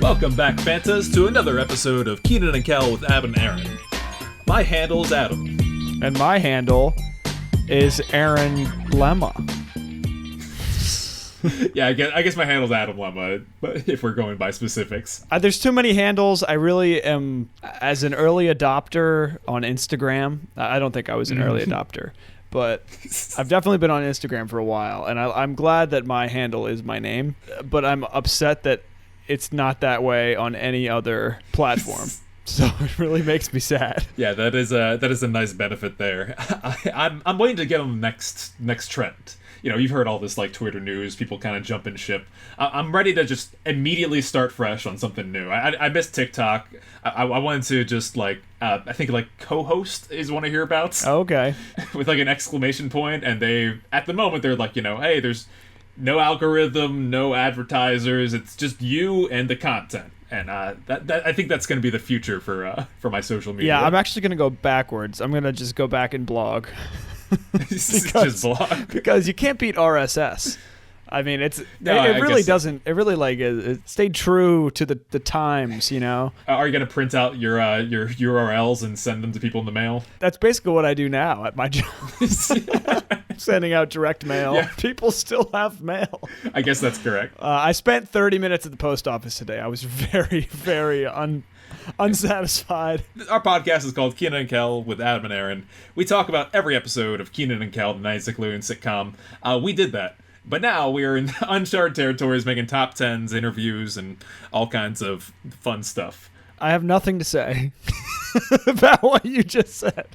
Welcome back, Fantas, to another episode of Kenan and Kel with Ab and Aaron. My handle's Adam. And my handle is Aaron Lemma. Yeah, I guess my handle's Adam Lemma, but if we're going by specifics. There's too many handles. I really am, as an early adopter on Instagram, I don't think I was an early adopter, but I've definitely been on Instagram for a while, and I'm glad that my handle is my name, but I'm upset that it's not that way on any other platform. So it really makes me sad. Yeah, that is a nice benefit there. I'm waiting to get on the next trend. You know, you've heard all this like Twitter news, people kind of jumping ship. I'm ready to just immediately start fresh on something new. I missed TikTok. I wanted to just like I think like co-host is one of your hereabouts. Okay. With like an exclamation point, and they at the moment they're like, you know, hey, there's no algorithm, no advertisers. It's just you and the content. And that I think that's going to be the future for my social media. Yeah, I'm actually going to go backwards. I'm going to just go back and blog. Just blog. Because you can't beat RSS. I mean, it stayed true to the times, you know. Are you going to print out your URLs and send them to people in the mail? That's basically what I do now at my job. Sending out direct mail. Yeah. People still have mail. I guess that's correct. I spent 30 minutes at the post office today. I was very, very unsatisfied. Our podcast is called Kenan and Kel with Adam and Aaron. We talk about every episode of Kenan and Kel, the 90s Nickelodeon sitcom. We did that. But now we are in uncharted territories, making top 10s, interviews, and all kinds of fun stuff. I have nothing to say about what you just said.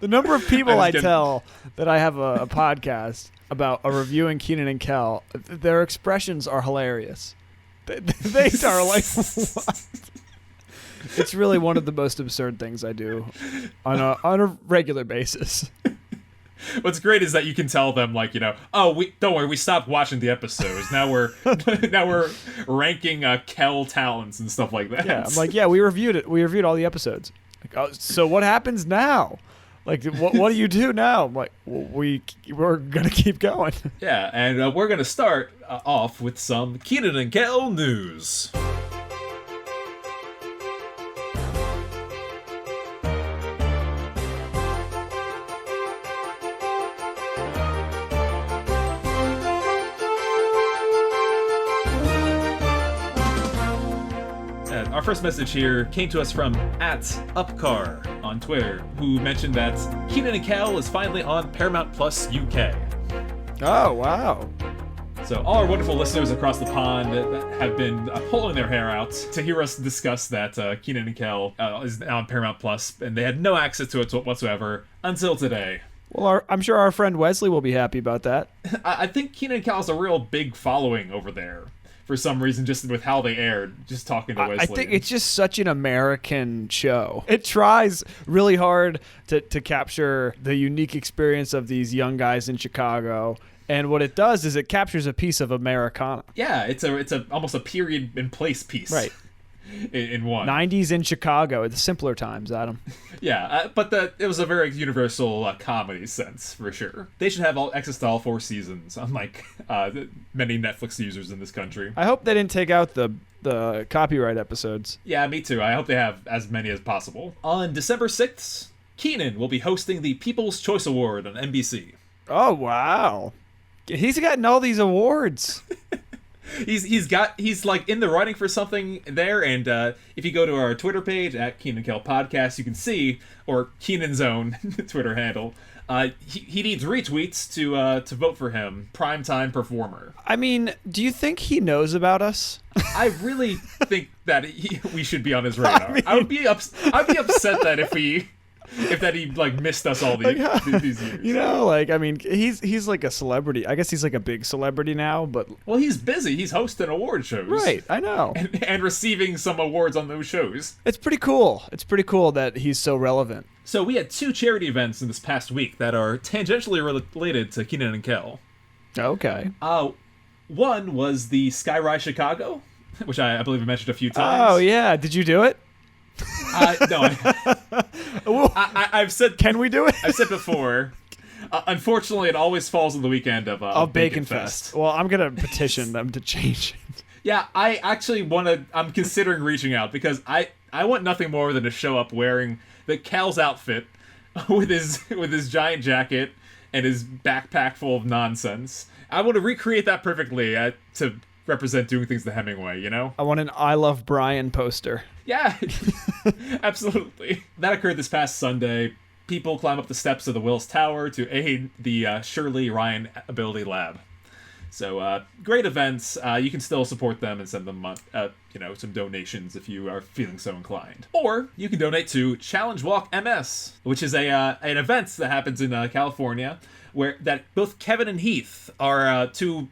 The number of people I tell that I have a podcast about reviewing Kenan and Kel, their expressions are hilarious. They are like, what? It's really one of the most absurd things I do on a regular basis. What's great is that you can tell them, like, you know, don't worry, we stopped watching the episodes. Now we're ranking Kel Talents and stuff like that. Yeah, I'm like, yeah, we reviewed it. We reviewed all the episodes. Like, oh, so what happens now? Like, what do you do now? I'm like, well, we're gonna keep going. Yeah, and we're gonna start off with some Kenan and Kel news. Our first message here came to us from @Upcar on Twitter, who mentioned that Kenan and Kel is finally on Paramount Plus UK. Oh, wow. So all our wonderful listeners across the pond have been pulling their hair out to hear us discuss that Kenan and Kel is now on Paramount Plus, and they had no access to it whatsoever until today. Well, I'm sure our friend Wesley will be happy about that. I think Kenan and Kel has a real big following over there. For some reason, just with how they aired, just talking to Wesley. I think it's just such an American show. It tries really hard to capture the unique experience of these young guys in Chicago. And what it does is it captures a piece of Americana. Yeah, it's almost a period and place piece. Right. In one. 90s in Chicago, the simpler times, Adam. Yeah, but it was a very universal comedy sense, for sure. They should have access to all 4 seasons, unlike many Netflix users in this country. I hope they didn't take out the copyright episodes. Yeah, me too. I hope they have as many as possible. On December 6th, Kenan will be hosting the People's Choice Award on NBC. Oh, wow. He's gotten all these awards. He's like in the running for something there, and if you go to our Twitter page @Kenan Kel Podcast, you can see, or Kenan's own Twitter handle, he needs retweets to vote for him, primetime performer. I mean, do you think he knows about us? I really think that we should be on his radar. I'd be upset that if he like missed us all these years. You know, like, I mean, he's like a celebrity. I guess he's like a big celebrity now, but well, he's busy. He's hosting award shows, right? I know, and receiving some awards on those shows. It's pretty cool. It's pretty cool that he's so relevant. So we had 2 charity events in this past week that are tangentially related to Kenan and Kel. Okay. One was the Skyrise Chicago, which I believe I mentioned a few times. Oh yeah, did you do it? No, I've said. Can we do it? I've said before. Unfortunately, it always falls on the weekend of Bacon Fest. Well, I'm gonna petition them to change it. Yeah, I actually want to. I'm considering reaching out because I want nothing more than to show up wearing the Kel's outfit with his giant jacket and his backpack full of nonsense. I want to recreate that perfectly to represent doing things the Hemingway, you know? I want an I Love Brian poster. Yeah, absolutely. That occurred this past Sunday. People climb up the steps of the Wills Tower to aid the Shirley Ryan Ability Lab. So, great events. You can still support them and send them, some donations if you are feeling so inclined. Or you can donate to Challenge Walk MS, which is an event that happens in California, where that both Kevin and Heath are two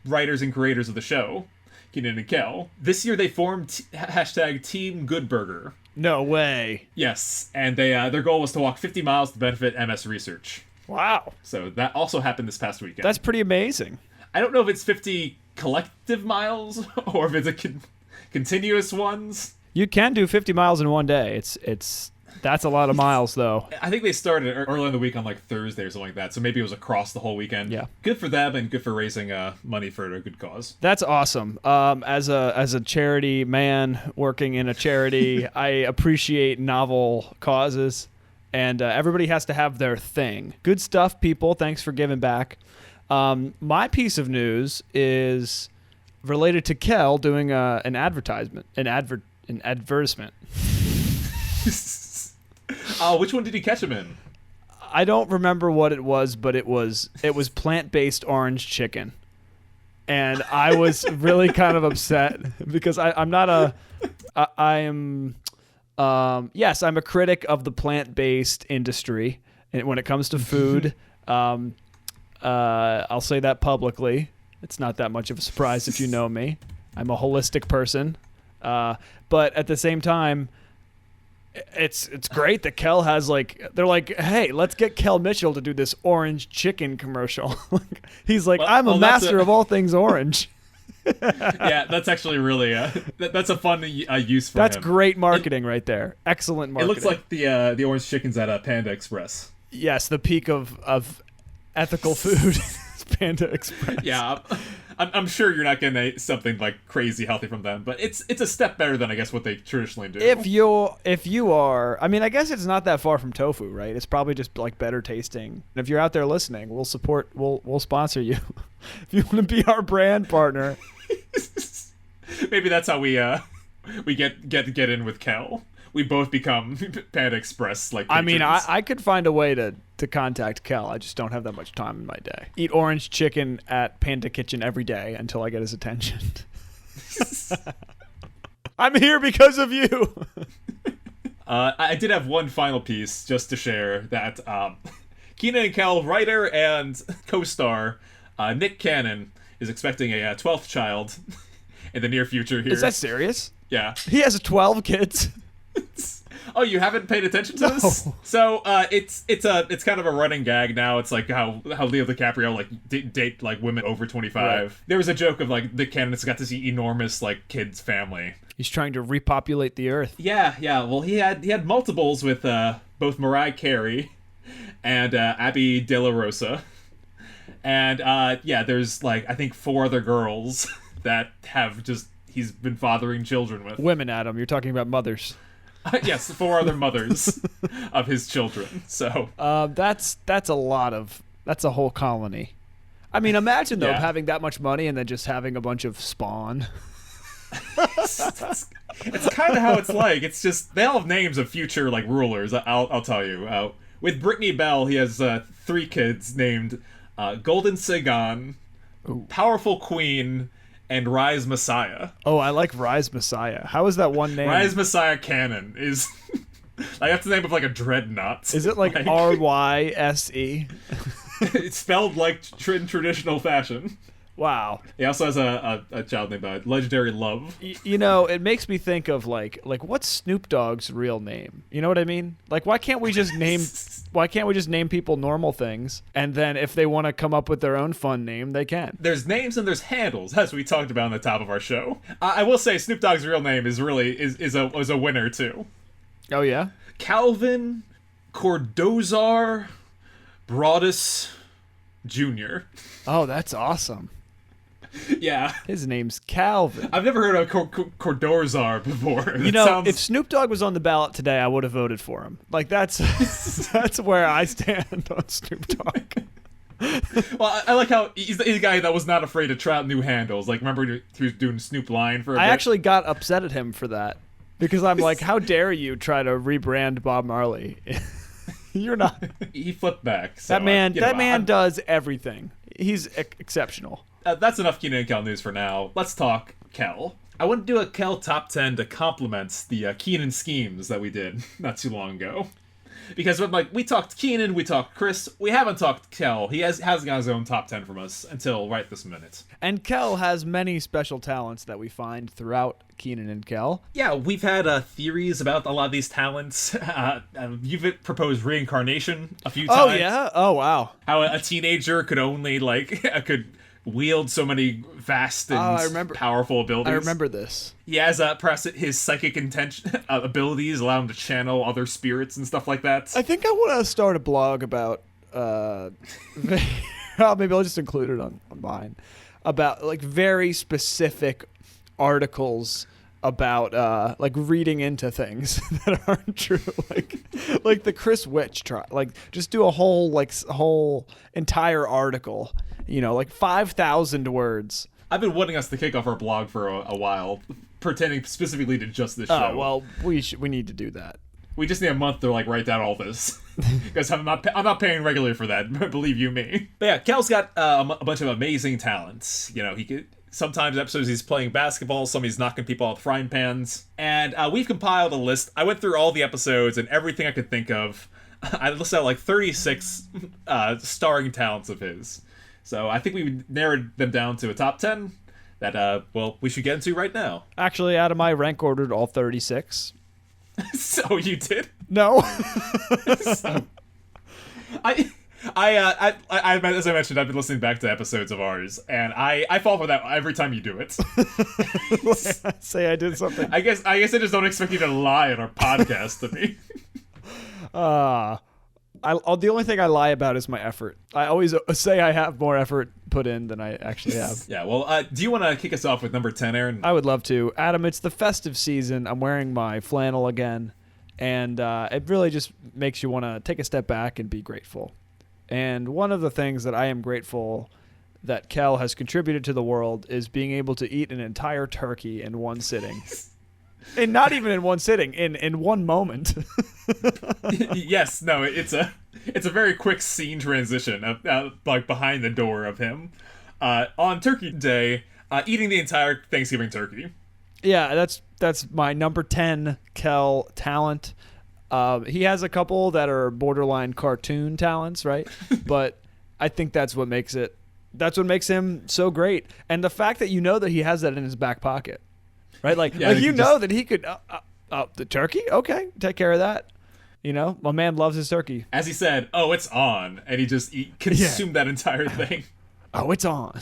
writers and creators of the show, Kenan and Kel. This year they formed hashtag Team Goodburger. No way. Yes, and their goal was to walk 50 miles to benefit MS research. Wow. So that also happened this past weekend. That's pretty amazing. I don't know if it's 50 collective miles or if it's a continuous ones. You can do 50 miles in one day. That's a lot of miles, though. I think they started early in the week on like Thursday or something like that, so maybe it was across the whole weekend. Yeah. Good for them and good for raising money for a good cause. That's awesome. As a charity man working in a charity, I appreciate novel causes, and everybody has to have their thing. Good stuff, people. Thanks for giving back. My piece of news is related to Kel doing an advertisement, an advertisement. Which one did you catch him in? I don't remember what it was, but it was plant-based orange chicken, and I was really kind of upset because I'm a critic of the plant-based industry, and when it comes to food, I'll say that publicly. It's not that much of a surprise if you know me. I'm a holistic person, but at the same time, it's great that Kel has they're like, hey, let's get Kel Mitchell to do this orange chicken commercial. He's like, I'm a master of all things orange. Yeah, that's actually really that's a fun use for that's him. Great marketing right there. Excellent marketing. It looks like the orange chickens at Panda Express. Yes, the peak of ethical food. Panda Express. Yeah, I'm sure you're not getting something like crazy healthy from them, but it's a step better than I guess what they traditionally do. If you are, I mean, I guess it's not that far from tofu, right? It's probably just like better tasting. And if you're out there listening, we'll sponsor you. If you want to be our brand partner. Maybe that's how we get in with Kel. We both become Panda Express patrons. I mean, I could find a way to contact Kel. I just don't have that much time in my day. Eat orange chicken at Panda Kitchen every day until I get his attention. I'm here because of you. I did have one final piece just to share that Kenan and Kel writer and co-star Nick Cannon is expecting a 12th child in the near future here. Is that serious? Yeah. He has 12 kids. Oh, you haven't paid attention to this? So it's kind of a running gag now. It's like how Leo DiCaprio date women over 25. Right. There was a joke of Nick Cannon's got this enormous kids family. He's trying to repopulate the earth. Yeah. Well, he had multiples with both Mariah Carey and Abby De La Rosa, and there's I think 4 other girls that have he's been fathering children with. Women, Adam. You're talking about mothers. Yes, 4 other mothers of his children. So that's a whole colony. I mean, imagine though having that much money and then just having a bunch of spawn. It's kind of how it's like. It's just they all have names of future rulers. I'll tell you. With Brittany Bell, he has 3 kids named Golden Sagan, Powerful Queen, and Rise Messiah. Oh, I like Rise Messiah. How is that one name? Rise Messiah Canon is that's the name of a dreadnought. Is it RYSE? It's spelled in traditional fashion. Wow. He also has a child named Legendary Love. It makes me think of what's Snoop Dogg's real name? You know what I mean? Why can't we just name people normal things, and then if they want to come up with their own fun name, they can. There's names and there's handles, as we talked about on the top of our show. I will say Snoop Dogg's real name is a winner too. Oh yeah? Calvin Cordozar Broadus Jr. Oh, that's awesome. Yeah. His name's Calvin. I've never heard of Cordorzar before. You know, if Snoop Dogg was on the ballot today, I would have voted for him. Like, that's where I stand on Snoop Dogg. Well, I like how he's the guy that was not afraid to try out new handles. Like, remember he was doing Snoop Lion for a bit? I actually got upset at him for that. Because I'm like, how dare you try to rebrand Bob Marley? You're not. He flipped back. So, that man does everything. He's exceptional. That's enough Kenan and Kel news for now. Let's talk Kel. I want to do a Kel top 10 to complement the Kenan schemes that we did not too long ago. Because we talked Kenan, we talked Chris, we haven't talked Kel. He hasn't got his own top 10 from us until right this minute. And Kel has many special talents that we find throughout Kenan and Kel. Yeah, we've had theories about a lot of these talents. You've proposed reincarnation a few times. Oh, yeah? Oh, wow. How a teenager could only, could wield so many vast and powerful abilities. I remember this. He has perhaps his psychic abilities allow him to channel other spirits and stuff like that. I think I want to start a blog about maybe I'll just include it on mine, about very specific articles about reading into things that aren't true, like the Chris Witch trial. Just do a whole entire article, 5,000 words. I've been wanting us to kick off our blog for a while, pertaining specifically to just this show. Oh, well, we need to do that. We just need a month to write down all this, because I'm not paying regularly for that. Believe you me. But yeah, Kel's got a bunch of amazing talents. He could. Sometimes episodes he's playing basketball, some he's knocking people out with frying pans. And we've compiled a list. I went through all the episodes and everything I could think of. I listed out 36 starring talents of his. So I think we narrowed them down to a top 10 that, we should get into right now. Actually, Adam, I rank ordered all 36. So you did? No. As I mentioned, I've been listening back to episodes of ours, and I fall for that every time you do it. Say I did something. I guess I just don't expect you to lie on our podcast to me. The only thing I lie about is my effort. I always say I have more effort put in than I actually have. Yeah, well, do you want to kick us off with number 10, Aaron? I would love to. Adam, it's the festive season. I'm wearing my flannel again, and it really just makes you want to take a step back and be grateful. And one of the things that I am grateful that Kel has contributed to the world is being able to eat an entire turkey in one sitting. And not even in one sitting, in one moment. Yes, no, it's a very quick scene transition of behind the door of him on Turkey Day eating the entire Thanksgiving turkey. Yeah, that's my number 10 Kel talent. He has a couple that are borderline cartoon talents, right? But I think that's what makes him so great. And the fact that that he has that in his back pocket, right? That he could, the turkey? Okay, take care of that. My man loves his turkey. As he said, oh, it's on. And he just consumed that entire thing. Oh, it's on.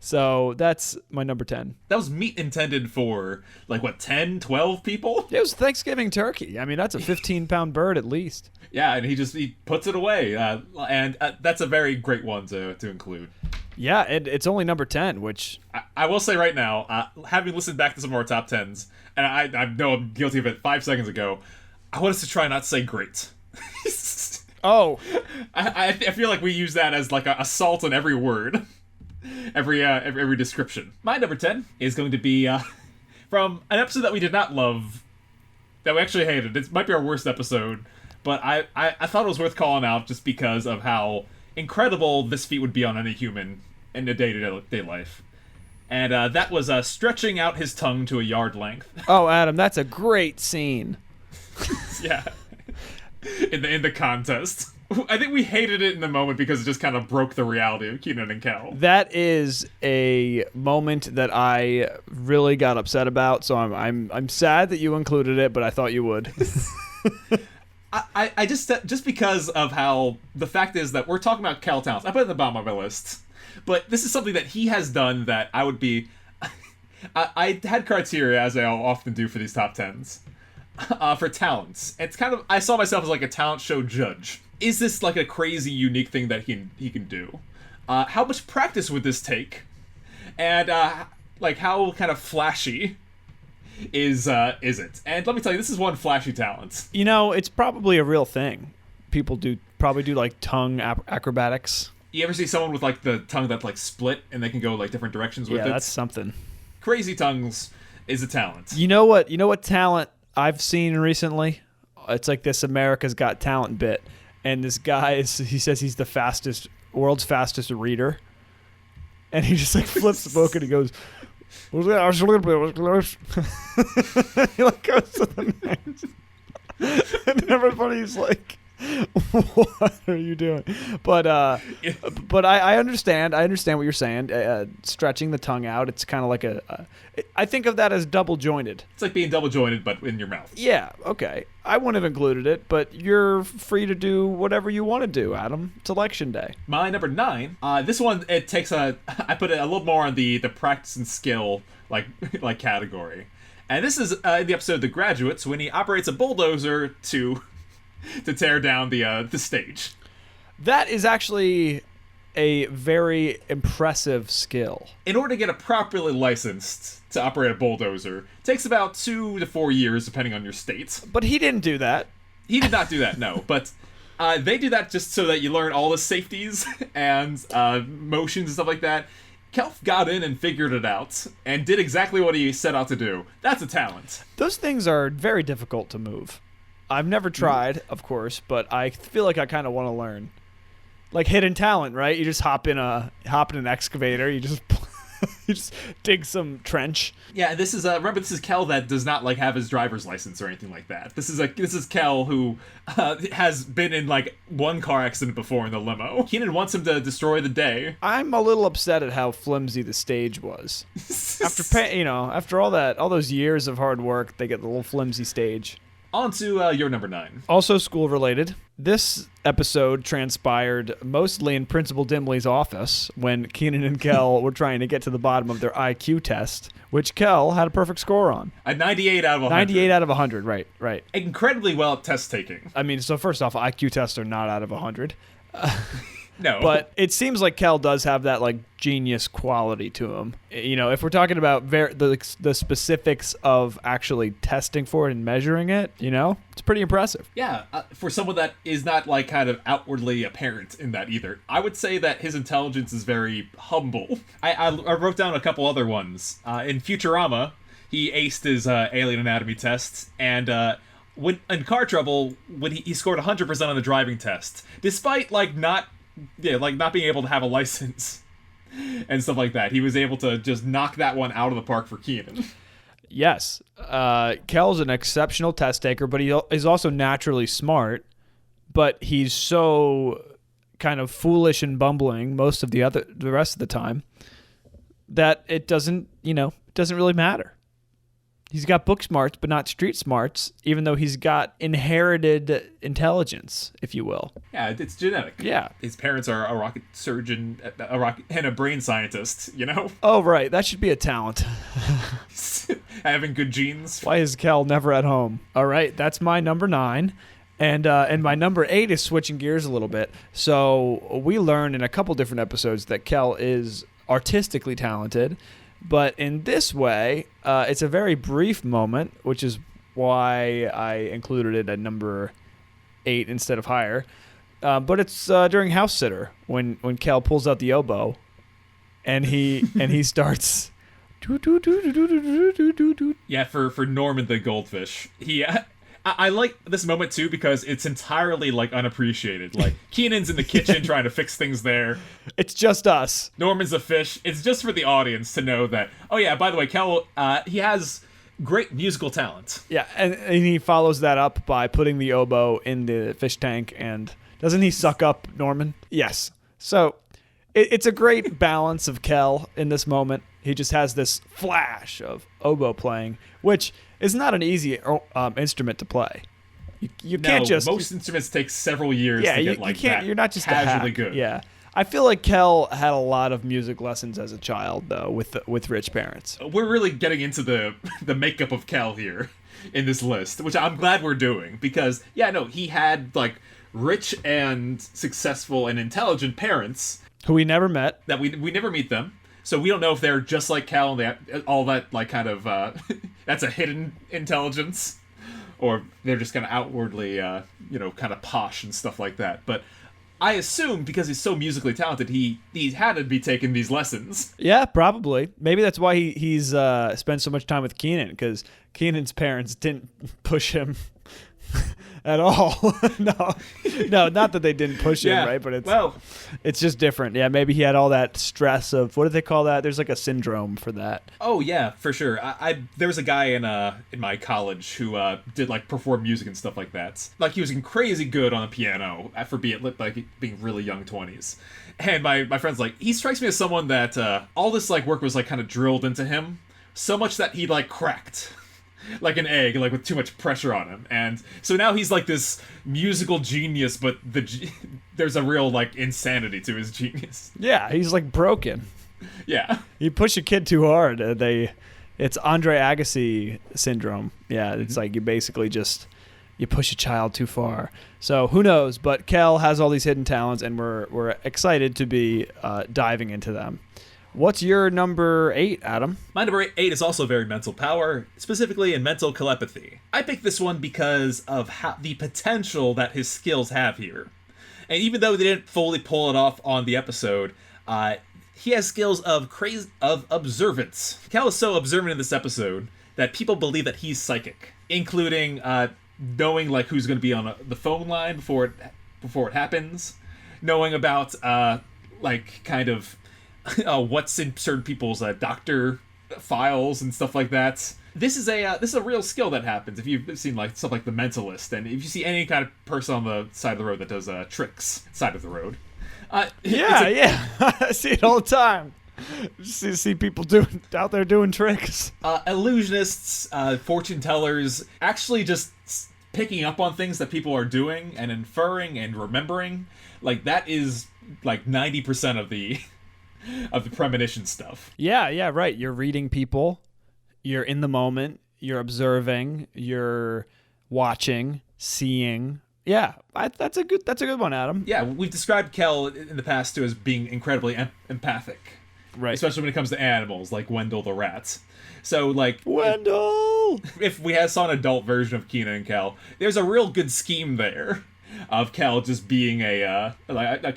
So that's my number 10. That was meat intended for 10, 12 people? It was Thanksgiving turkey. I mean, that's a 15-pound bird at least. Yeah, and he puts it away. And that's a very great one to include. Yeah, it's only number 10, which... I will say right now, having listened back to some of our top 10s, and I know I'm guilty of it 5 seconds ago, I want us to try not to say great. Oh. I feel like we use that as a salt in every word. Every description. My number 10 is going to be from an episode that we did not love, that we actually hated. It might be our worst episode, but I thought it was worth calling out just because of how incredible this feat would be on any human in a day-to-day life. And that was stretching out his tongue to a yard length. Oh, Adam, that's a great scene. Yeah. In the contest. I think we hated it in the moment because it just kind of broke the reality of Kenan and Kel. That is a moment that I really got upset about, so I'm sad that you included it, but I thought you would. I just because of how the fact is that we're talking about Kel Talents. I put it at the bottom of my list, but this is something that he has done that I would be. I had criteria, as I often do for these top 10s, for talents. It's kind of, I saw myself as a talent show judge. Is this a crazy, unique thing that he can do? How much practice would this take? And like how kind of flashy is it? And let me tell you, this is one flashy talent. You know, it's probably a real thing. People probably do like tongue acrobatics. You ever see someone with like the tongue that's like split and they can go like different directions with it? Yeah, that's something. Crazy tongues is a talent. You know what talent I've seen recently? It's like this America's Got Talent bit, and this guy he says he's the world's fastest reader, and he just like flips the book and he goes, he like goes to the next, and everybody's like, what are you doing? But I understand what you're saying. Stretching the tongue out, it's kind of like I think of that as double jointed. It's like being double jointed, but in your mouth. Yeah, okay. I wouldn't have included it, but you're free to do whatever you want to do, Adam. It's election day. My number 9. This one, it takes I put it a little more on the practice and skill like category, and this is in the episode The Graduates when he operates a bulldozer to tear down the stage. That is actually a very impressive skill. In order to get a properly licensed to operate a bulldozer, it takes about 2 to 4 years, depending on your state. But he didn't do that. He did not do that, no. But they do that just so that you learn all the safeties and motions and stuff like that. Kel got in and figured it out, and did exactly what he set out to do. That's a talent. Those things are very difficult to move. I've never tried, of course, but I feel like I kind of want to learn. Like hidden talent, right? You just hop in an excavator. You just you just dig some trench. Yeah, this is remember this is Kel that does not like have his driver's license or anything like that. This is Kel who has been in like one car accident before in the limo. Kenan wants him to destroy the day. I'm a little upset at how flimsy the stage was. After all those years of hard work, they get the little flimsy stage. On to your number 9. Also school related. This episode transpired mostly in Principal Dimley's office when Kenan and Kel were trying to get to the bottom of their IQ test, which Kel had a perfect score on. A 98 out of 100. 98 out of 100, right. Incredibly well at test taking. I mean, so first off, IQ tests are not out of 100. No. But it seems like Kel does have that like genius quality to him. You know, if we're talking about the specifics of actually testing for it and measuring it, you know, it's pretty impressive. Yeah, for someone that is not like kind of outwardly apparent in that either. I would say that his intelligence is very humble. I wrote down a couple other ones. In Futurama, he aced his alien anatomy test, and when in car trouble, when he scored 100% on the driving test, despite not being able to have a license and stuff like that. He was able to just knock that one out of the park for Kenan. Yes. Kel's an exceptional test taker, but he is also naturally smart, but he's so kind of foolish and bumbling most of the rest of the time that it doesn't really matter. He's got book smarts, but not street smarts, even though he's got inherited intelligence, if you will. Yeah, it's genetic. Yeah. His parents are a rocket surgeon and a brain scientist, you know? Oh, right. That should be a talent. Having good genes. Why is Kel never at home? All right, that's my number 9. And my number 8 is switching gears a little bit. So we learned in a couple different episodes that Kel is artistically talented. But in this way, it's a very brief moment, which is why I included it at number 8 instead of higher. But it's during House Sitter when Kel pulls out the oboe, and he starts. Yeah, for Norman the goldfish. I like this moment too because it's entirely like unappreciated. Like Kenan's in the kitchen trying to fix things there. It's just us. Norman's a fish. It's just for the audience to know that. Oh yeah, by the way, Kel, he has great musical talent. Yeah, and he follows that up by putting the oboe in the fish tank, and doesn't he suck up Norman? Yes. So it's a great balance of Kel in this moment. He just has this flash of oboe playing, which is not an easy instrument to play. You can't just... most instruments take several years to get like that. You're not just casually a hack. good. Yeah. I feel like Kel had a lot of music lessons as a child, though, with rich parents. We're really getting into the makeup of Kel here in this list, which I'm glad we're doing, because, he had, like, rich and successful and intelligent parents. Who we never met. That we never meet them. So we don't know if they're just like Kel and they all that like kind of that's a hidden intelligence, or they're just kind of outwardly kind of posh and stuff like that. But I assume because he's so musically talented, he had to be taking these lessons. Yeah, probably. Maybe that's why he's spent so much time with Kenan, because Kenan's parents didn't push him at all. No, not that they didn't push him, right? But it's just different. Yeah, maybe he had all that stress of, what do they call that? There's like a syndrome for that. Oh yeah, for sure. There was a guy in my college who did like perform music and stuff like that. Like he was crazy good on the piano for being really young 20s. And my friend's like, he strikes me as someone that all this like work was like kind of drilled into him so much that he like cracked. Like an egg, like with too much pressure on him, and so now he's like this musical genius, but there's a real like insanity to his genius. Yeah, he's like broken. Yeah, you push a kid too hard, it's Andre Agassi syndrome. Yeah, it's like you basically you push a child too far. So who knows? But Kel has all these hidden talents, and we're excited to be diving into them. What's your number 8, Adam? My number 8 is also very mental power, specifically in mental telepathy. I picked this one because of the potential that his skills have here. And even though they didn't fully pull it off on the episode, he has skills of observance. Kel is so observant in this episode that people believe that he's psychic, including knowing like who's going to be on the phone line before it happens, knowing about what's in certain people's doctor files and stuff like that. This is a real skill that happens if you've seen like stuff like The Mentalist, and if you see any kind of person on the side of the road that does tricks side of the road. Yeah, I see it all the time. See people out there doing tricks. Illusionists, fortune tellers, actually just picking up on things that people are doing and inferring and remembering. Like that is like 90% of the premonition stuff. Yeah, right. You're reading people. You're in the moment. You're observing. You're watching, seeing. Yeah, that's a good one, Adam. Yeah, we've described Kel in the past too as being incredibly empathic, right? Especially when it comes to animals, like Wendell the rat. So, like Wendell, if we saw an adult version of Kenan and Kel, there's a real good scheme there of Kel just being a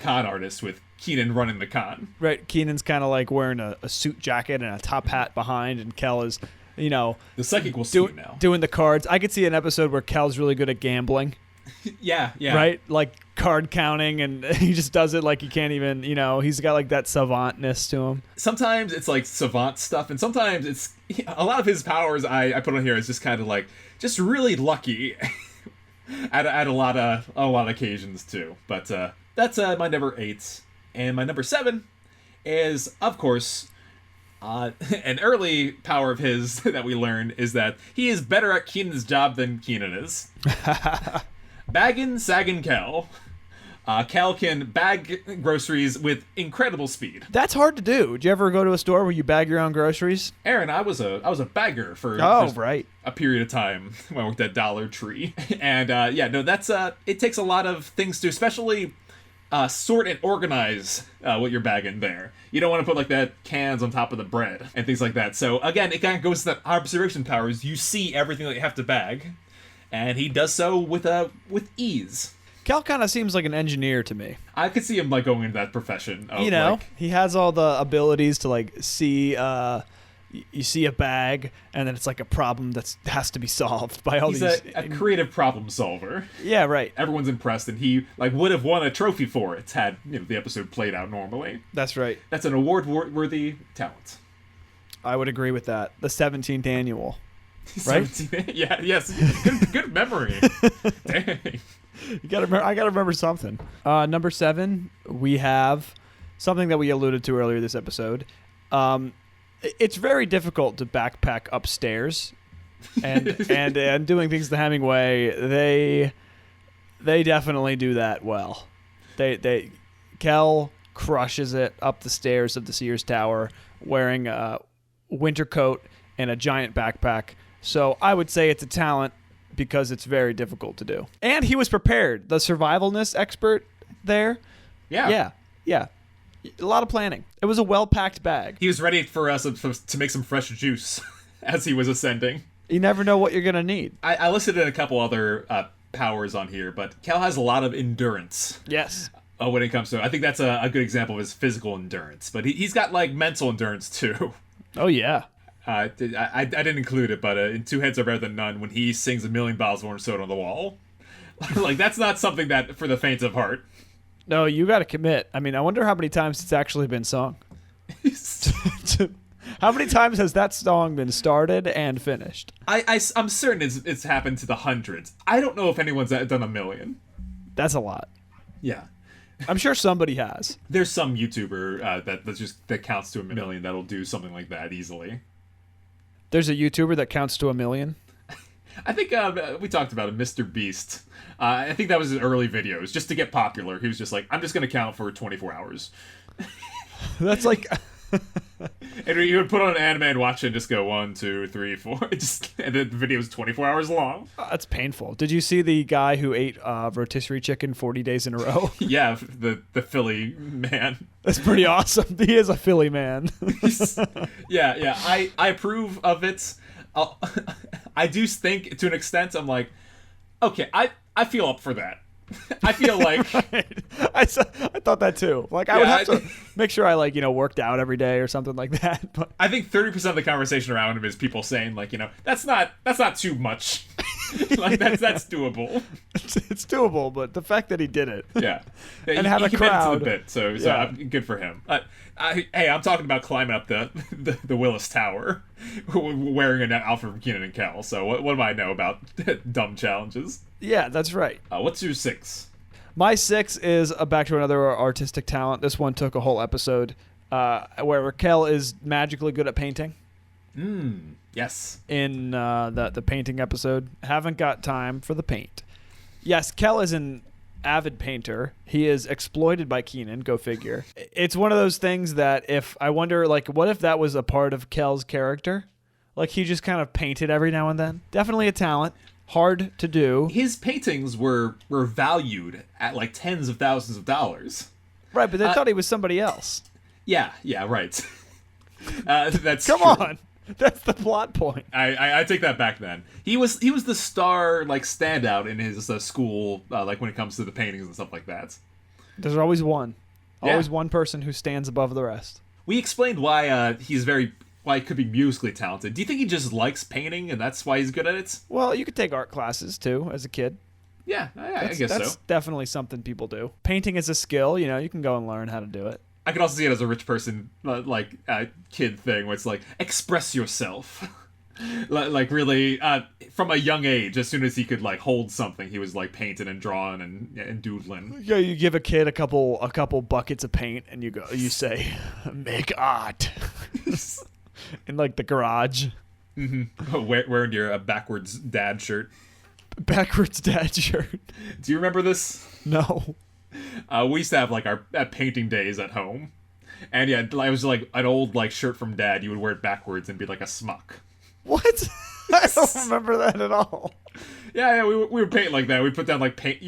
con artist with Kenan running the con. Right, Kenan's kind of like wearing a suit jacket and a top hat behind, and Kel is, the psychic will see now doing the cards. I could see an episode where Kel's really good at gambling. Yeah. Right, like card counting, and he just does it like he can't even. He's got like that savantness to him. Sometimes it's like savant stuff, and sometimes it's a lot of his powers. I put on here is just kind of like just really lucky at a lot of occasions too. But that's my number 8. And my number 7 is, of course, an early power of his that we learned is that he is better at Kenan's job than Kenan is. Baggin' Saggin' Kel. Kel can bag groceries with incredible speed. That's hard to do. Did you ever go to a store where you bag your own groceries? Aaron, I was a bagger for a period of time when I worked at Dollar Tree. And that's it takes a lot of things to especially sort and organize what you're bagging there. You don't want to put like that cans on top of the bread and things like that. So again, it kind of goes to that observation powers. You see everything that you have to bag, and he does so with ease. Kel kind of seems like an engineer to me. I could see him like going into that profession. Of, he has all the abilities to like see. You see a bag, and then it's like a problem that has to be solved by all these. He's a creative problem solver. Yeah, right. Everyone's impressed, and he like would have won a trophy for it had the episode played out normally. That's right. That's an award-worthy talent. I would agree with that. The 17th annual. Right? 17th, yeah. Yes. Good memory. Dang. I gotta remember something. Number 7, we have something that we alluded to earlier this episode. It's very difficult to backpack upstairs, and doing things the Hemingway. They definitely do that well. Kel crushes it up the stairs of the Sears Tower, wearing a winter coat and a giant backpack. So I would say it's a talent because it's very difficult to do. And he was prepared. The survivalness expert there. Yeah. Yeah. A lot of planning. It was a well-packed bag. He was ready for us to make some fresh juice as he was ascending. You never know what you're going to need. I listed in a couple other powers on here, but Kel has a lot of endurance. Yes. When it comes to it. I think that's a good example of his physical endurance. But he's got, like, mental endurance, too. Oh, yeah. I didn't include it, but in Two Heads Are Better Than None, when he sings 1,000,000 bottles of orange soda on the wall, like, that's not something that for the faint of heart. No, you got to commit. I mean, I wonder how many times it's actually been sung. How many times has that song been started and finished? I'm certain it's happened to the hundreds. I don't know if anyone's done 1,000,000. That's a lot. Yeah. I'm sure somebody has. There's some YouTuber that counts to 1,000,000 that'll do something like that easily. There's a YouTuber that counts to 1,000,000. I think we talked about it, Mr. Beast. I think that was his early videos, just to get popular. He was just like, I'm just going to count for 24 hours. That's like... And you would put on an anime and watch it and just go 1, 2, 3, 4. And the video was 24 hours long. That's painful. Did you see the guy who ate rotisserie chicken 40 days in a row? Yeah, the Philly man. That's pretty awesome. He is a Philly man. Yeah. I approve of it. I do think, to an extent, I'm like, okay, I feel up for that. I feel like right. I thought that too. Like I would have to make sure I worked out every day or something like that. But I think 30% of the conversation around him is people saying like, that's not too much. Like that's doable. It's doable, but the fact that he did it, yeah, and had a crowd, to the bit, so yeah. Good for him. Hey, I'm talking about climbing up the Willis Tower, wearing an outfit from Kenan and Kel. So what do I know about dumb challenges? Yeah, that's right. What's your 6? My 6 is back to another artistic talent. This one took a whole episode, where Kel is magically good at painting. Yes. In the painting episode, haven't got time for the paint. Yes, Kel is an avid painter. He is exploited by Kenan. Go figure. It's one of those things that I wonder, like, what if that was a part of Kel's character? Like he just kind of painted every now and then. Definitely a talent. Hard to do. His paintings were valued at like tens of thousands of dollars. Right, but they thought he was somebody else. Yeah, right. That's Come true. on. That's the plot point. I take that back then. He was the star, like, standout in his school, like, when it comes to the paintings and stuff like that. There's always one. Always one person who stands above the rest. We explained why why he could be musically talented. Do you think he just likes painting and that's why he's good at it? Well, you could take art classes, too, as a kid. Yeah, I guess so. That's definitely something people do. Painting is a skill, you can go and learn how to do it. I could also see it as a rich person, kid thing, where it's like, express yourself. Like really, from a young age, as soon as he could, like, hold something, he was, like, painting and drawing and doodling. Yeah, you give a kid a couple buckets of paint, and you say, make art. In, like, the garage. Mm-hmm. Wearing your backwards dad shirt. Backwards dad shirt. Do you remember this? No. We used to have, like, our painting days at home. And yeah, it was like an old, like, shirt from Dad. You would wear it backwards and be like a smuck. What? I don't remember that at all. Yeah, we would paint like that. We put down, like, paint,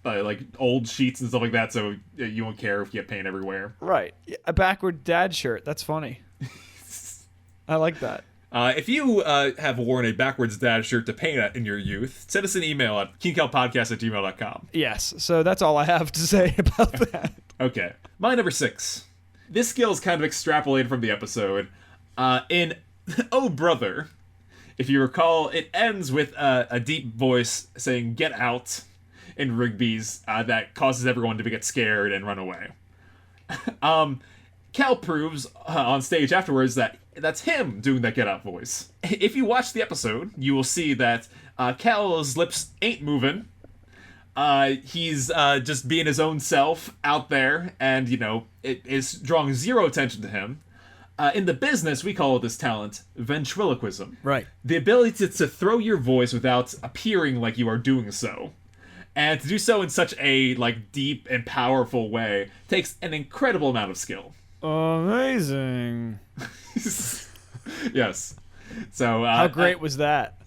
like old sheets and stuff like that, so you won't care if you get paint everywhere. Right. A backward dad shirt. That's funny. I like that. If you have worn a backwards dad shirt to paint in your youth, send us an email at keenkelpodcast@gmail.com. Yes, so that's all I have to say about that. Okay. My number 6. This skill is kind of extrapolated from the episode. In Oh Brother, if you recall, it ends with a deep voice saying, get out, in Rigby's, that causes everyone to get scared and run away. Kel proves on stage afterwards that that's him doing that get out voice. If you watch the episode, you will see that Kel's lips ain't moving. He's just being his own self out there, and, it is drawing zero attention to him. In the business, we call this talent ventriloquism. Right. The ability to throw your voice without appearing like you are doing so. And to do so in such a, like, deep and powerful way takes an incredible amount of skill. Amazing. Yes. So how great was that?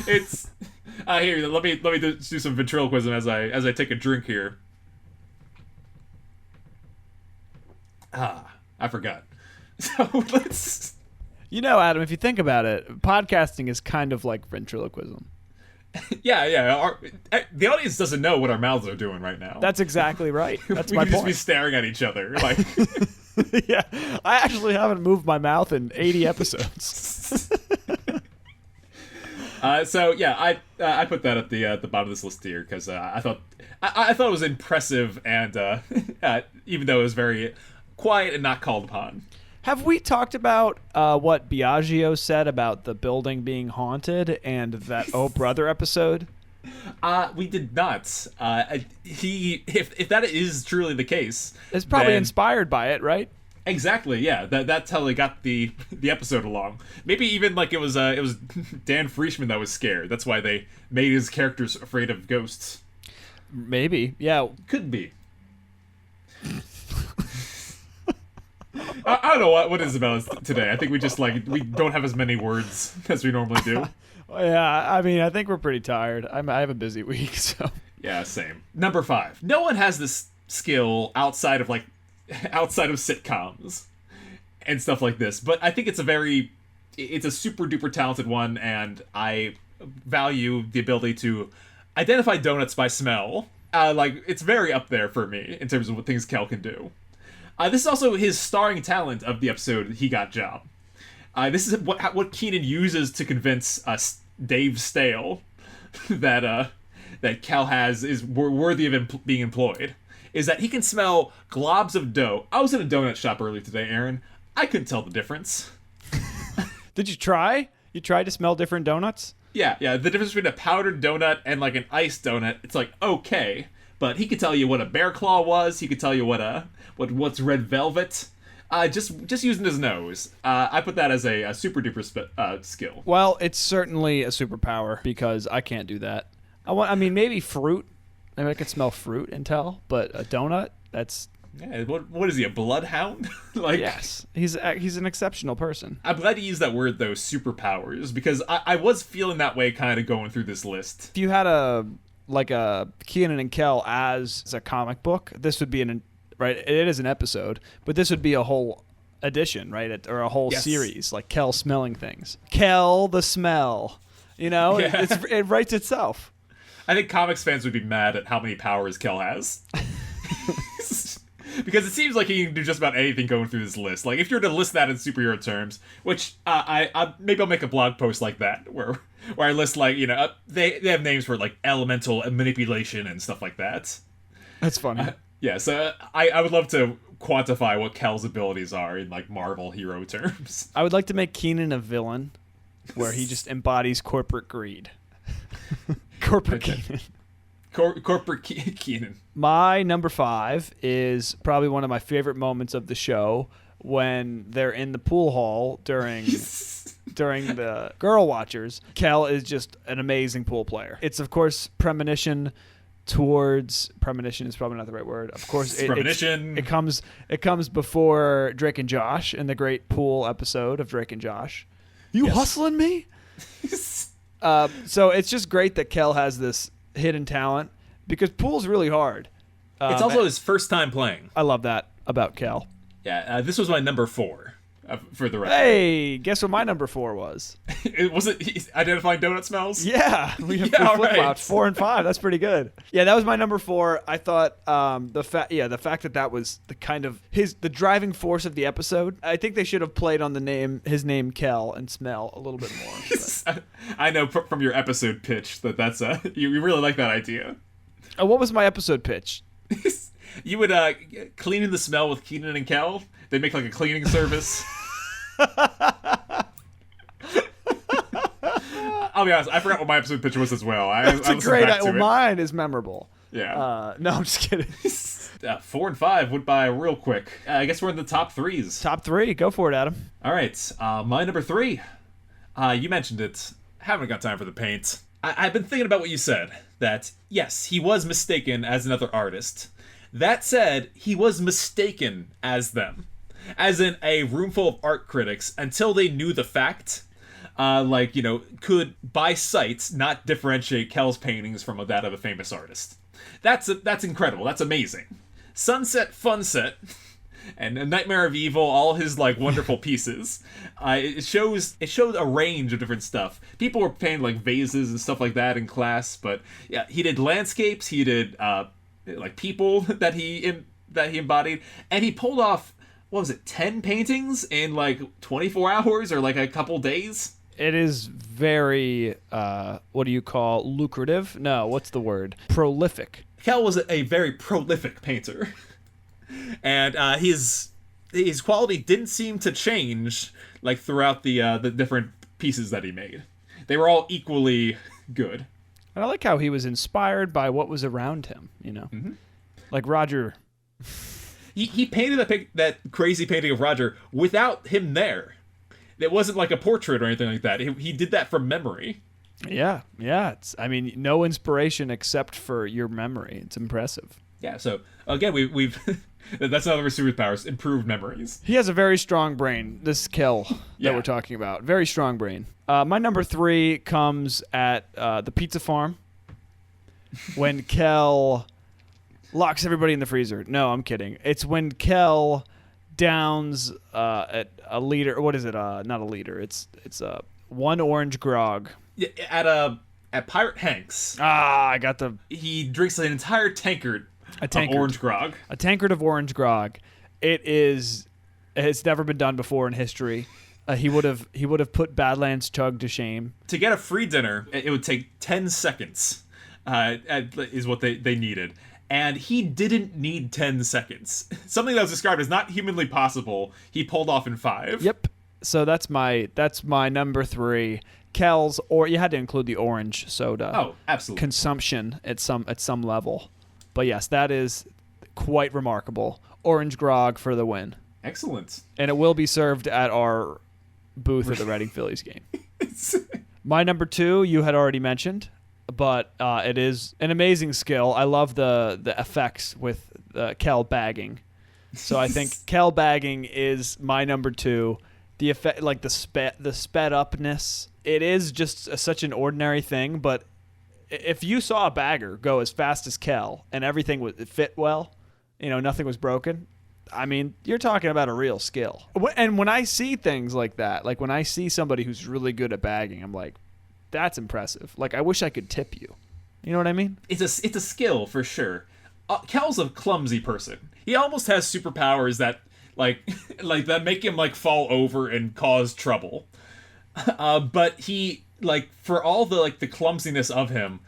It's here. Let me do some ventriloquism as I take a drink here. I forgot. So let's... You know, Adam, if you think about it, podcasting is kind of like ventriloquism. Yeah. The audience doesn't know what our mouths are doing right now. That's exactly right. That's we my could just point. be staring at each other. Like, Yeah, I actually haven't moved my mouth in 80 episodes. So yeah, I put that at the bottom of this list here because I thought it was impressive and even though it was very quiet and not called upon. Have we talked about what Biagio said about the building being haunted and that Oh Brother episode? We did not. If that is truly the case, It's probably then... inspired by it, right? Exactly, yeah. That's how they got the episode along. Maybe even like it was Dan Friedman that was scared. That's why they made his characters afraid of ghosts. Maybe, yeah. Could be. I don't know what is about us today. I think we don't have as many words as we normally do. Yeah, I mean, I think we're pretty tired. I have a busy week, so. Yeah, same. Number 5. No one has this skill outside of sitcoms and stuff like this, but I think it's a super duper talented one, and I value the ability to identify donuts by smell. It's very up there for me in terms of what things Kel can do. This is also his starring talent of the episode He Got Job. This is what Kenan uses to convince Dave Stale that Kel is worthy of being employed. Is that he can smell globs of dough. I was in a donut shop earlier today, Aaron. I couldn't tell the difference. Did you try? You tried to smell different donuts? Yeah. The difference between a powdered donut and like an iced donut, it's like okay. But he could tell you what a bear claw was. He could tell you what's red velvet. Just using his nose. I put that as a super duper skill. Well, it's certainly a superpower because I can't do that. I mean, maybe fruit. Maybe I could smell fruit and tell, but a donut, that's... Yeah, what is he, a bloodhound? Yes, he's an exceptional person. I'm glad you used that word, though, superpowers, because I was feeling that way kind of going through this list. If you had a Kenan and Kel as a comic book, this would be right? It is an episode, but this would be a whole edition, right? Or a whole series, like Kel smelling things. Kel the smell. You know, yeah. It writes itself. I think comics fans would be mad at how many powers Kel has. Because it seems like he can do just about anything going through this list. Like, if you were to list that in superhero terms, which maybe I'll make a blog post like that, where I list, like, you know, they have names for, like, elemental and manipulation and stuff like that. That's funny. Yeah, so I would love to quantify what Kel's abilities are in, like, Marvel hero terms. I would like to make Kenan a villain, where he just embodies corporate greed. Corporate Kenan. Corporate Kenan. My number 5 is probably one of my favorite moments of the show when they're in the pool hall during the Girl Watchers. Kel is just an amazing pool player. It's, of course, premonition is probably not the right word. Of course, it comes before Drake and Josh in the great pool episode of Drake and Josh. You hustling me? So it's just great that Kel has this hidden talent because pool's really hard. It's also his first time playing. I love that about Kel. Yeah, this was my number 4 for the record. Hey, guess what my number 4 was? Was it identifying donut smells? Yeah, we have flip-flops. 4 and 5. That's pretty good. Yeah, that was my number 4. I thought the fact that was the kind of the driving force of the episode. I think they should have played on his name Kel and smell a little bit more. I know from your episode pitch that's you really like that idea. What was my episode pitch? You would clean the smell with Kenan and Kel. They'd make like a cleaning service. I'll be honest, I forgot what my episode pitch was as well. That's a great idea. Well, mine is memorable. Yeah. No, I'm just kidding. 4 and 5 went by real quick. I guess we're in the top 3s. Top 3. Go for it, Adam. All right. My number 3. You mentioned it. Haven't got time for the paint. I've been thinking about what you said. That, yes, he was mistaken as another artist. That said, he was mistaken as them. As in a room full of art critics until they knew the fact. Could, by sight, not differentiate Kel's paintings from that of a famous artist. That's incredible. That's amazing. Sunset Funset and A Nightmare of Evil, all his like wonderful pieces. It showed a range of different stuff. People were painting like vases and stuff like that in class, but yeah, he did landscapes, he did like people that he embodied, and he pulled off, what was it, 10 paintings in like 24 hours or like a couple days. It is very, what do you call, lucrative? No, what's the word? Prolific. Kel was a very prolific painter. And his quality didn't seem to change like throughout the different pieces that he made. They were all equally good. And I like how he was inspired by what was around him, you know? Mm-hmm. Like Roger. He painted that crazy painting of Roger without him there. It wasn't like a portrait or anything like that. He did that from memory. Yeah. I mean, no inspiration except for your memory. It's impressive. Yeah, so again, we've that's another of his superpowers, improved memories. He has a very strong brain, this Kel that we're talking about. Very strong brain. My number 3 comes at the pizza farm when Kel locks everybody in the freezer. No, I'm kidding. It's when Kel downs at a liter. What is it? Not a liter. It's one orange grog. Yeah, at Pirate Hank's. I got He drinks an entire tankard. Of orange grog. A tankard of orange grog. It's never been done before in history. He would have put Badlands Chug to shame. To get a free dinner, it would take 10 seconds. Is what they needed. And he didn't need 10 seconds. Something that was described as not humanly possible, he pulled off in 5. Yep. So that's my number 3. Kel's, or you had to include the orange soda. Oh, absolutely. Consumption at some level. But yes, that is quite remarkable. Orange grog for the win. Excellent. And it will be served at our booth at the Reading Phillies game. My number 2, you had already mentioned, but it is an amazing skill. I love the effects with Kel bagging. So I think Kel bagging is my number 2. The effect, like the sped upness. It is just such an ordinary thing, but if you saw a bagger go as fast as Kel and everything would fit well, nothing was broken, I mean, you're talking about a real skill. And when I see things like that, like when I see somebody who's really good at bagging, I'm like, that's impressive. Like, I wish I could tip you. You know what I mean? It's a skill for sure. Kel's a clumsy person. He almost has superpowers that like that make him like fall over and cause trouble. But he, like, for all the like the clumsiness of him,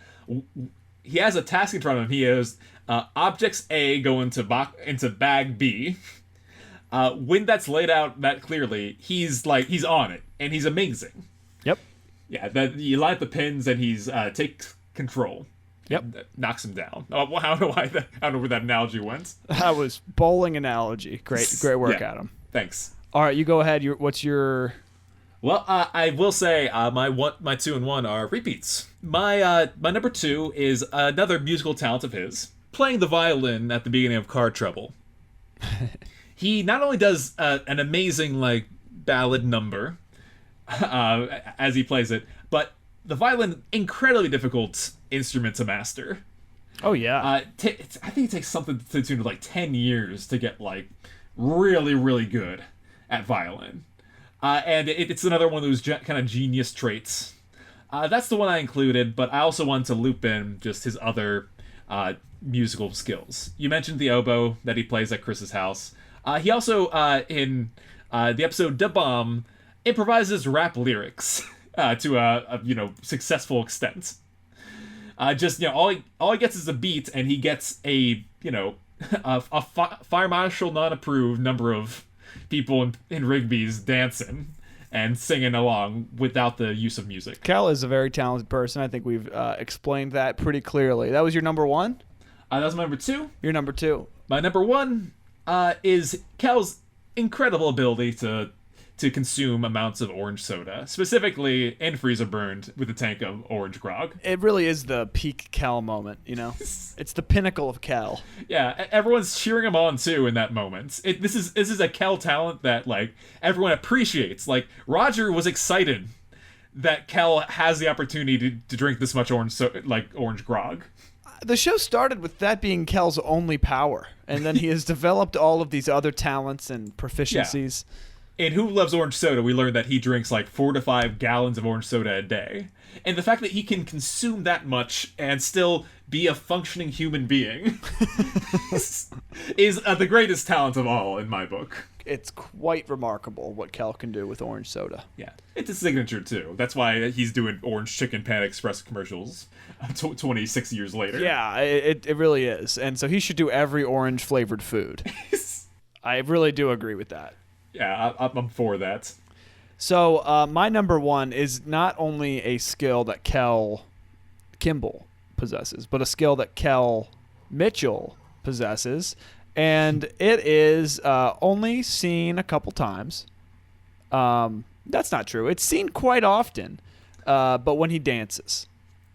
he has a task in front of him. He has objects A go into bag B. When that's laid out that clearly, he's on it, and he's amazing. Yep. Yeah, that you light the pins and he's takes control. Yep. Knocks him down. I don't know where that analogy went. That was bowling analogy. Great work, yeah, Adam. Thanks. All right, you go ahead. What's your... Well, I will say my 2 and 1 are repeats. My number 2 is another musical talent of his, playing the violin at the beginning of Car Trouble. He not only does an amazing like ballad number as he plays it, but the violin, incredibly difficult instrument to master. Oh yeah. I think it takes something to the tune of like 10 years to get like really, really good at violin. And it's another one of those kind of genius traits. That's the one I included, but I also wanted to loop in just his other musical skills. You mentioned the oboe that he plays at Chris's house. He also, in the episode Da Bomb, improvises rap lyrics to a successful extent. All he gets is a beat, and he gets a fire marshal not approved number of people in Rigby's dancing and singing along without the use of music. Kel is a very talented person. I think we've explained that pretty clearly. That was your number 1? That was my number 2. Your number 2. My number 1 is Kel's incredible ability to consume amounts of orange soda, specifically in Freezer Burned with a tank of orange grog. It really is the peak Kel moment, It's the pinnacle of Kel. Yeah, everyone's cheering him on too in that moment. This is a Kel talent that like everyone appreciates. Like Roger was excited that Kel has the opportunity to drink this much orange grog. The show started with that being Kel's only power, and then he has developed all of these other talents and proficiencies. In Who Loves Orange Soda, we learned that he drinks like 4 to 5 gallons of orange soda a day. And the fact that he can consume that much and still be a functioning human being is the greatest talent of all in my book. It's quite remarkable what Kel can do with orange soda. Yeah, it's a signature too. That's why he's doing Orange Chicken Pan Express commercials 26 years later. Yeah, it really is. And so he should do every orange flavored food. I really do agree with that. Yeah, I'm for that. So my number one is not only a skill that Kel Kimble possesses, but a skill that Kel Mitchell possesses. And it is only seen a couple times. That's not true. It's seen quite often, but when he dances.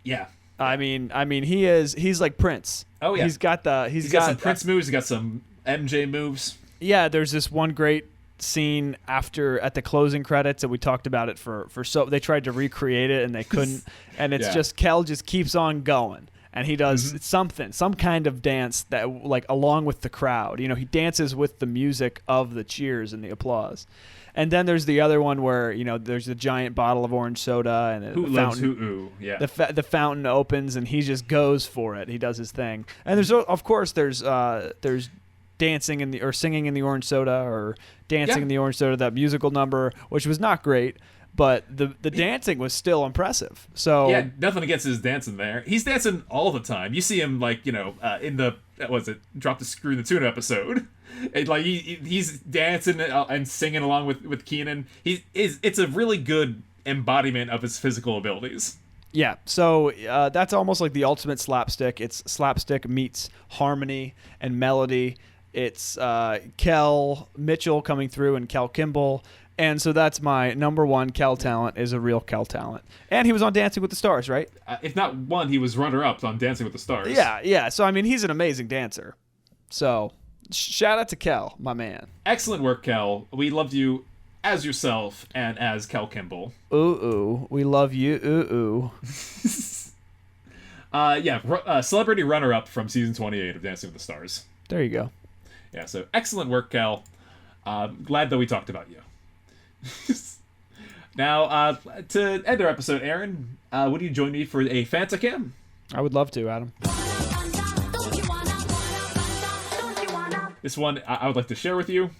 Yeah. I mean, he's like Prince. Oh yeah. He's got some Prince moves. He's got some MJ moves. Yeah. There's this one great scene at the closing credits, and we talked about it for so they tried to recreate it and they couldn't, and it's just Kel just keeps on going. And he does some kind of dance that, like, along with the crowd. You know, he dances with the music of the cheers and the applause. And then there's the other one where, you know, there's a giant bottle of orange soda and Who loves who? Yeah. The fountain opens and he just goes for it. He does his thing. And there's dancing or singing in the orange soda or dancing in the orange soda, that musical number, which was not great. But the dancing was still impressive. So yeah, nothing against his dancing there. He's dancing all the time. You see him like, you know, in the Drop the Screw in the Tuna episode. And, like he's dancing and singing along with Kenan. It's a really good embodiment of his physical abilities. Yeah, so that's almost like the ultimate slapstick. It's slapstick meets harmony and melody. It's Kel Mitchell coming through and Kel Kimble. And so that's my number one Kel talent, is a real Kel talent. And he was on Dancing with the Stars, right? If not one, he was runner-up on Dancing with the Stars. Yeah. So, I mean, he's an amazing dancer. So, shout out to Kel, my man. Excellent work, Kel. We loved you as yourself and as Kel Kimble. Ooh. We love you. Ooh. Celebrity runner-up from season 28 of Dancing with the Stars. There you go. Yeah, so excellent work, Kel. Glad that we talked about you. Now, to end our episode, Aaron, would you join me for a Fanta Cam? I would love to, Adam. This one I would like to share with you.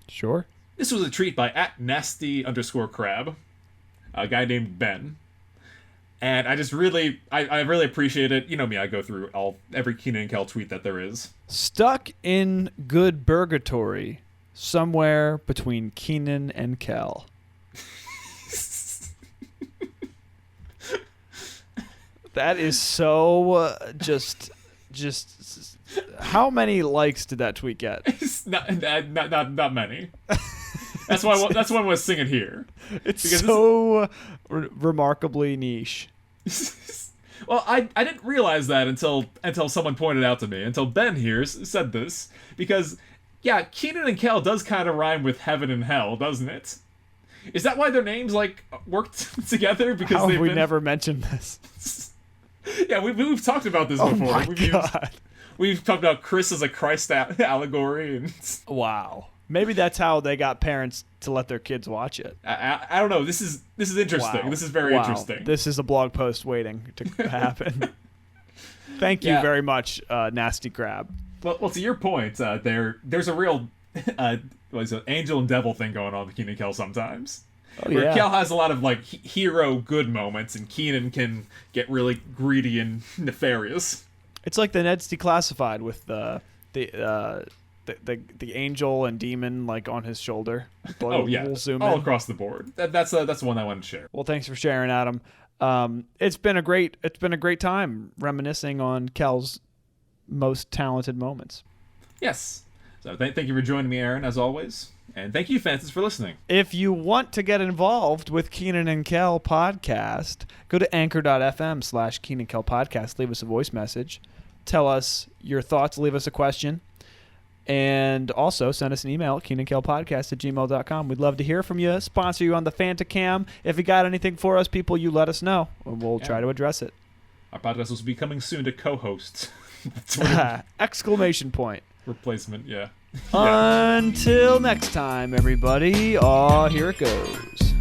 Sure. This was a treat by @nasty_crab, a guy named Ben. And I just really, I really appreciate it. You know me, I go through every Kenan and Kel tweet that there is. Stuck in good purgatory, somewhere between Kenan and Kel. That is so just. How many likes did that tweet get? not many. That's why I was singing here. It's because so remarkably niche. Well, I didn't realize that until someone pointed out to me. Until Ben here said this, because yeah, Kenan and Kel does kind of rhyme with heaven and hell, doesn't it? Is that why their names like worked together? Because how have we never mentioned this? Yeah, we've talked about this before. My God. We've talked about Chris as a Christ allegory. And wow. Maybe that's how they got parents to let their kids watch it. I don't know. This is interesting. Wow. This is very interesting. This is a blog post waiting to happen. Thank you very much, Nasty Crab. Well, to your point, there's a real angel and devil thing going on with Kenan and Kel sometimes. Oh, where Kel has a lot of like hero good moments, and Kenan can get really greedy and nefarious. It's like the Ned's Declassified with the angel and demon like on his shoulder. Oh yeah, we'll zoom all in. Across the board. That's the one I wanted to share. Well, thanks for sharing, Adam. It's been a great time reminiscing on Kel's most talented moments. Yes. So thank you for joining me, Aaron, as always. And thank you, fans, for listening. If you want to get involved with Kenan and Kel podcast, go to anchor.fm/Kenan Kel podcast. Leave us a voice message. Tell us your thoughts. Leave us a question. And also send us an email at KenanKelPodcast@gmail.com. We'd love to hear from you. Sponsor you on the Fanta Cam. If you got anything for us, people, you let us know. And we'll try to address it. Our podcast will be coming soon to co-host. Exclamation point. Replacement, yeah. Until next time, everybody. Here it goes.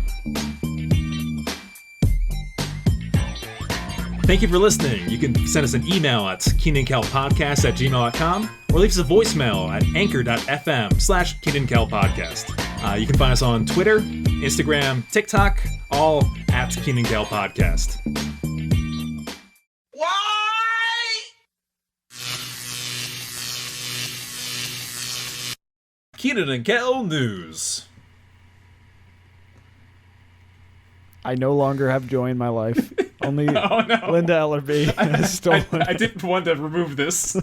Thank you for listening. You can send us an email at KenanKelPodcast@gmail.com or leave us a voicemail at anchor.fm/KenanKelPodcast. You can find us on Twitter, Instagram, TikTok, all at KenanKelPodcast. Kenan and Kel News. I no longer have joy in my life. Only Linda Ellerby has stolen. I didn't want to remove this.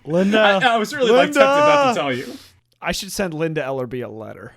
Linda, I was really tempted not to tell you. I should send Linda Ellerby a letter.